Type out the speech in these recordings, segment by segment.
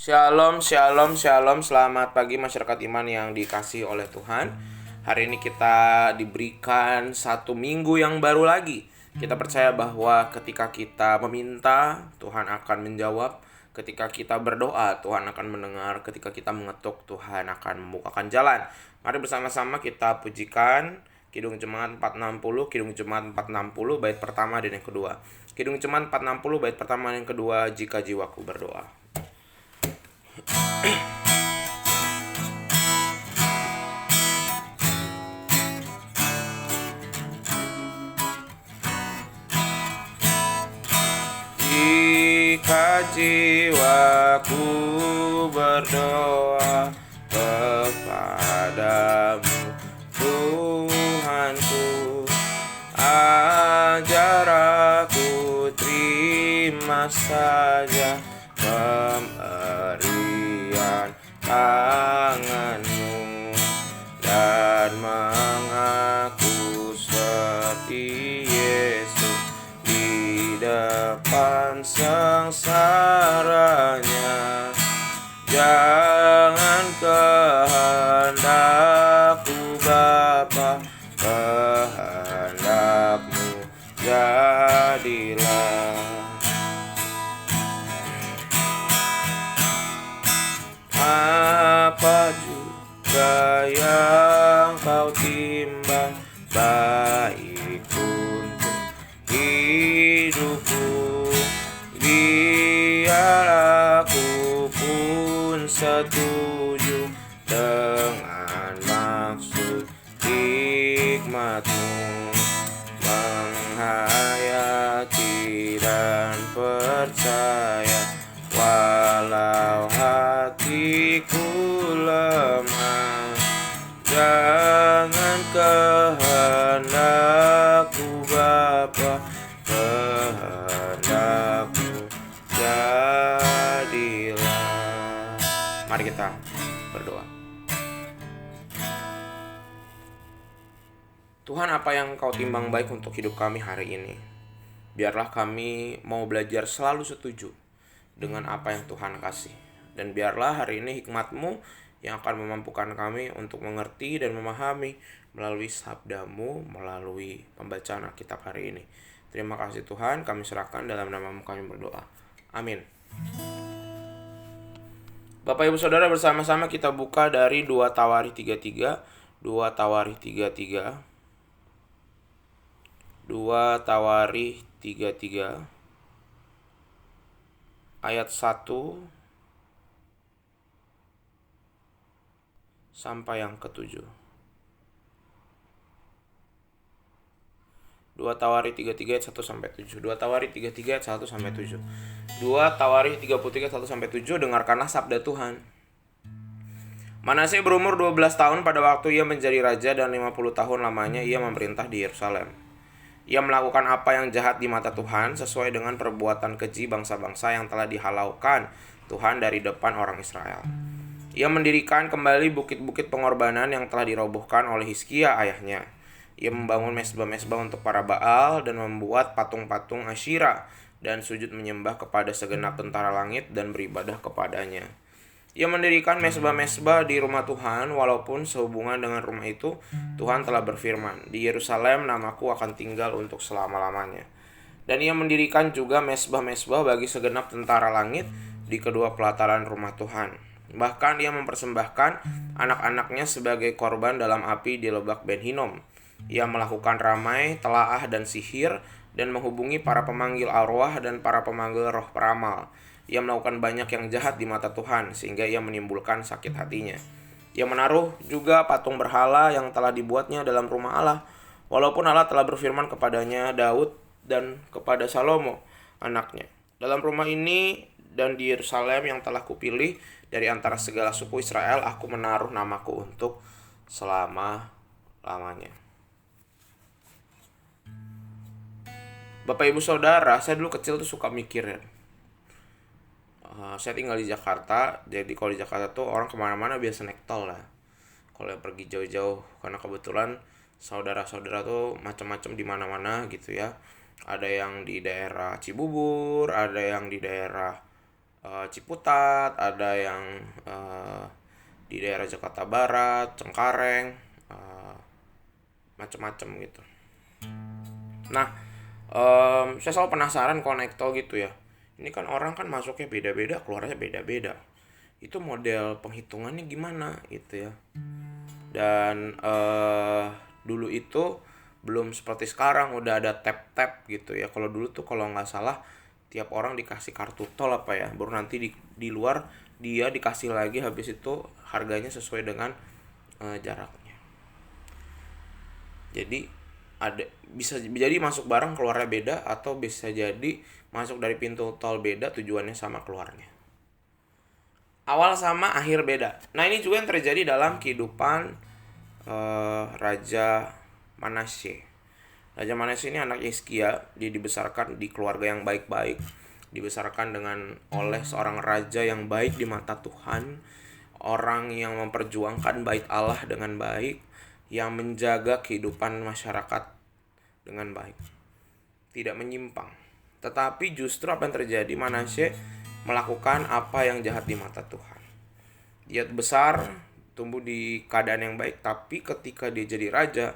Shalom, shalom, shalom. Selamat pagi masyarakat iman yang dikasihi oleh Tuhan. Hari ini kita diberikan satu minggu yang baru lagi. Kita percaya bahwa ketika kita meminta, Tuhan akan menjawab. Ketika kita berdoa, Tuhan akan mendengar. Ketika kita mengetuk, Tuhan akan membukakan jalan. Mari bersama-sama kita pujikan Kidung Jemaat 460, Kidung Jemaat 460, bait pertama dan yang kedua. Kidung Jemaat 460, bait pertama dan yang kedua, jika jiwaku berdoa. Jika jiwaku berdoa kepadamu, Tuhanku, ajar aku terima saja pemberian tanganmu dan mengaku seperti Yesus di depan sengsaranya. Jangan kehendakku Bapa, kehendakmu jadilah. Apa juga yang kau timbang baik untuk hidupku, biar aku pun setuju dengan maksud hikmatmu, menghayati dan percaya walau hatiku lemah. Jangan kehendakku Bapa, kehendakmu jadilah. Mari kita berdoa. Tuhan, apa yang Kau timbang baik untuk hidup kami hari ini, biarlah kami mau belajar selalu setuju dengan apa yang Tuhan kasih. Dan biarlah hari ini hikmat-Mu yang akan memampukan kami untuk mengerti dan memahami melalui sabda-Mu, melalui pembacaan Alkitab hari ini. Terima kasih Tuhan, kami serahkan dalam nama-Mu kami berdoa. Amin. Bapak Ibu Saudara, bersama-sama kita buka dari 2 Tawarikh 33, 2 Tawarikh 33. 2 Tawarikh 33 ayat 1 sampai yang ke-7. 2 Tawarikh 33 ayat 1 sampai 7. 2 Tawarikh 33 ayat 1 sampai 7. 2 Tawarikh 33 1 sampai 7. Dengarkanlah sabda Tuhan. Manasye berumur 12 tahun pada waktu ia menjadi raja, dan 50 tahun lamanya ia memerintah di Yerusalem. Ia melakukan apa yang jahat di mata Tuhan, sesuai dengan perbuatan keji bangsa-bangsa yang telah dihalaukan Tuhan dari depan orang Israel. Ia mendirikan kembali bukit-bukit pengorbanan yang telah dirobohkan oleh Hizkia ayahnya. Ia membangun mesbah-mesbah untuk para Baal dan membuat patung-patung Asyira dan sujud menyembah kepada segenap tentara langit dan beribadah kepadanya. Ia mendirikan mesbah-mesbah di rumah Tuhan, walaupun sehubungan dengan rumah itu, Tuhan telah berfirman, di Yerusalem namaku akan tinggal untuk selama-lamanya. Dan ia mendirikan juga mesbah-mesbah bagi segenap tentara langit di kedua pelataran rumah Tuhan. Bahkan ia mempersembahkan anak-anaknya sebagai korban dalam api di Lebak Ben Hinnom. Ia melakukan ramai, telaah, dan sihir, dan menghubungi para pemanggil arwah dan para pemanggil roh peramal. Ia melakukan banyak yang jahat di mata Tuhan, sehingga ia menimbulkan sakit hatinya. Ia menaruh juga patung berhala yang telah dibuatnya dalam rumah Allah, walaupun Allah telah berfirman kepadanya Daud dan kepada Salomo anaknya, dalam rumah ini dan di Yerusalem yang telah kupilih dari antara segala suku Israel, aku menaruh namaku untuk selama-lamanya. Bapak Ibu Saudara, saya dulu kecil tuh suka mikir ya. Saya tinggal di Jakarta, jadi kalau di Jakarta tuh orang kemana-mana biasa naik tol lah. Kalau pergi jauh-jauh, karena kebetulan saudara-saudara tuh macam-macam di mana-mana gitu ya. Ada yang di daerah Cibubur, ada yang di daerah Ciputat, ada yang di daerah Jakarta Barat, Cengkareng, macam-macam gitu. Nah, saya selalu penasaran konektor gitu ya. Ini kan orang kan masuknya beda-beda, keluarnya beda-beda. Itu model penghitungannya gimana gitu ya. Dan dulu itu belum seperti sekarang udah ada tap-tap gitu ya. Kalau dulu tuh kalau nggak salah tiap orang dikasih kartu tol apa ya, baru nanti di luar dia dikasih lagi, habis itu harganya sesuai dengan jaraknya. Jadi ada bisa jadi masuk barang keluarnya beda, atau bisa jadi masuk dari pintu tol beda, tujuannya sama keluarnya. Awal sama akhir beda. Nah ini juga yang terjadi dalam kehidupan Raja Manasye. Raja Manasye ini anak Hizkia, dia dibesarkan di keluarga yang baik-baik, dibesarkan dengan oleh seorang raja yang baik di mata Tuhan, orang yang memperjuangkan bait Allah dengan baik, yang menjaga kehidupan masyarakat dengan baik, tidak menyimpang. Tetapi justru apa yang terjadi, Manasye melakukan apa yang jahat di mata Tuhan. Dia besar, tumbuh di keadaan yang baik, tapi ketika dia jadi raja,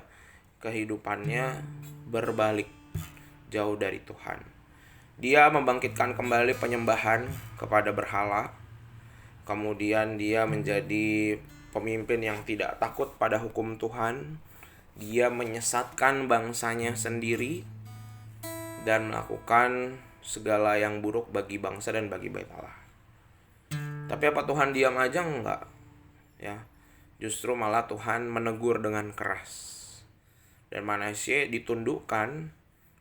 kehidupannya berbalik, jauh dari Tuhan. Dia membangkitkan kembali penyembahan kepada berhala. Kemudian dia menjadi pemimpin yang tidak takut pada hukum Tuhan. Dia menyesatkan bangsanya sendiri dan melakukan segala yang buruk bagi bangsa dan bagi bait Allah. Tapi apa Tuhan diam aja? Enggak. Ya. Justru malah Tuhan menegur dengan keras. Dan Manasye ditundukkan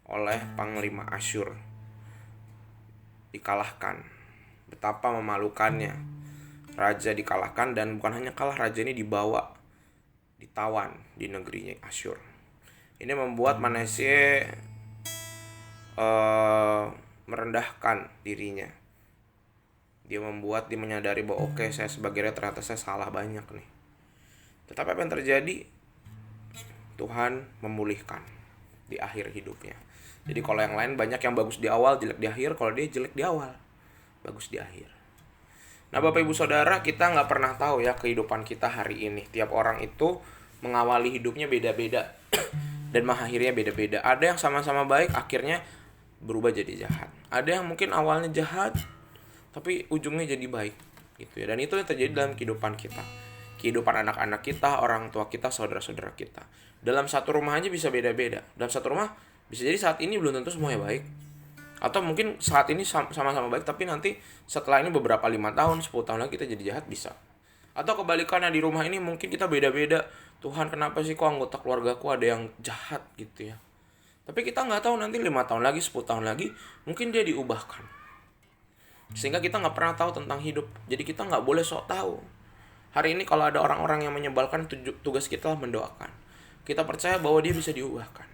oleh panglima Asyur. Dikalahkan. Betapa memalukannya. Raja dikalahkan, dan bukan hanya kalah, raja ini dibawa, ditawan di negerinya Asyur. Ini membuat Manasye merendahkan dirinya. Dia menyadari bahwa oke, saya sebagai raja ternyata saya salah banyak nih. Tetapi apa yang terjadi? Tuhan memulihkan di akhir hidupnya. Jadi kalau yang lain banyak yang bagus di awal, jelek di akhir. Kalau dia jelek di awal, bagus di akhir. Nah Bapak Ibu Saudara, kita nggak pernah tahu ya kehidupan kita hari ini. Tiap orang itu mengawali hidupnya beda-beda dan mengakhirinya beda-beda. Ada yang sama-sama baik, akhirnya berubah jadi jahat. Ada yang mungkin awalnya jahat, tapi ujungnya jadi baik gitu ya. Dan itu yang terjadi dalam kehidupan kita, kehidupan anak-anak kita, orang tua kita, saudara-saudara kita. Dalam satu rumah aja bisa beda-beda. Dalam satu rumah bisa jadi saat ini belum tentu semuanya baik, atau mungkin saat ini sama-sama baik, tapi nanti setelah ini beberapa 5 tahun, 10 tahun lagi kita jadi jahat, bisa. Atau kebalikannya, di rumah ini mungkin kita beda-beda. Tuhan, kenapa sih kok anggota keluargaku ada yang jahat gitu ya. Tapi kita nggak tahu nanti 5 tahun lagi, 10 tahun lagi, mungkin dia diubahkan. Sehingga kita nggak pernah tahu tentang hidup. Jadi kita nggak boleh sok tahu. Hari ini kalau ada orang-orang yang menyebalkan, tugas kita mendoakan. Kita percaya bahwa dia bisa diubahkan.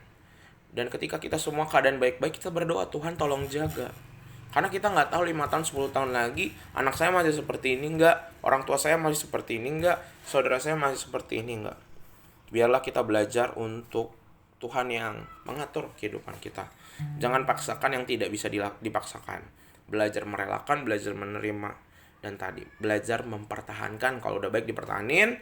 Dan ketika kita semua keadaan baik-baik, kita berdoa, Tuhan tolong jaga. Karena kita nggak tahu 5 tahun, 10 tahun lagi, anak saya masih seperti ini nggak, orang tua saya masih seperti ini nggak, saudara saya masih seperti ini nggak. Biarlah kita belajar untuk Tuhan yang mengatur kehidupan kita. Jangan paksakan yang tidak bisa dipaksakan. Belajar merelakan, belajar menerima. Dan tadi, belajar mempertahankan. Kalau udah baik dipertahanin,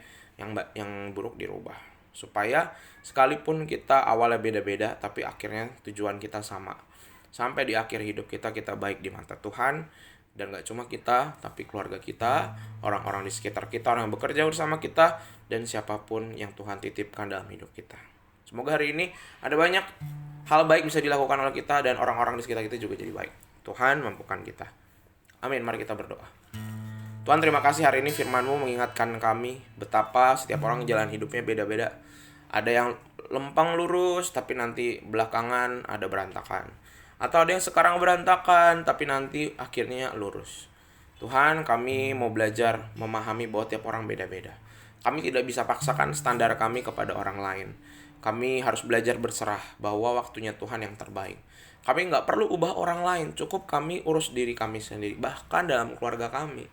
yang buruk dirubah. Supaya sekalipun kita awalnya beda-beda, tapi akhirnya tujuan kita sama. Sampai di akhir hidup kita baik di mata Tuhan. Dan gak cuma kita, tapi keluarga kita, orang-orang di sekitar kita, orang yang bekerja bersama kita, dan siapapun yang Tuhan titipkan dalam hidup kita. Semoga hari ini ada banyak hal baik bisa dilakukan oleh kita, dan orang-orang di sekitar kita juga jadi baik. Tuhan mampukan kita. Amin. Mari kita berdoa. Tuhan, terima kasih hari ini firman-Mu mengingatkan kami betapa setiap orang jalan hidupnya beda-beda. Ada yang lempeng lurus tapi nanti belakangan ada berantakan. Atau ada yang sekarang berantakan tapi nanti akhirnya lurus. Tuhan, kami mau belajar memahami bahwa tiap orang beda-beda. Kami tidak bisa paksakan standar kami kepada orang lain. Kami harus belajar berserah bahwa waktunya Tuhan yang terbaik. Kami nggak perlu ubah orang lain, cukup kami urus diri kami sendiri. Bahkan dalam keluarga kami,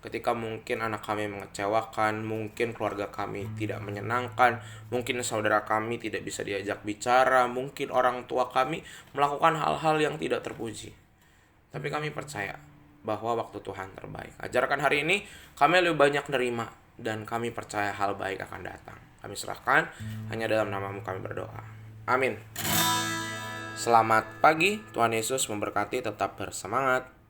ketika mungkin anak kami mengecewakan, mungkin keluarga kami tidak menyenangkan, mungkin saudara kami tidak bisa diajak bicara, mungkin orang tua kami melakukan hal-hal yang tidak terpuji. Tapi kami percaya bahwa waktu Tuhan terbaik. Ajarkan hari ini kami lebih banyak nerima dan kami percaya hal baik akan datang. Kami serahkan, hanya dalam nama-Mu kami berdoa. Amin. Selamat pagi, Tuhan Yesus memberkati, tetap bersemangat.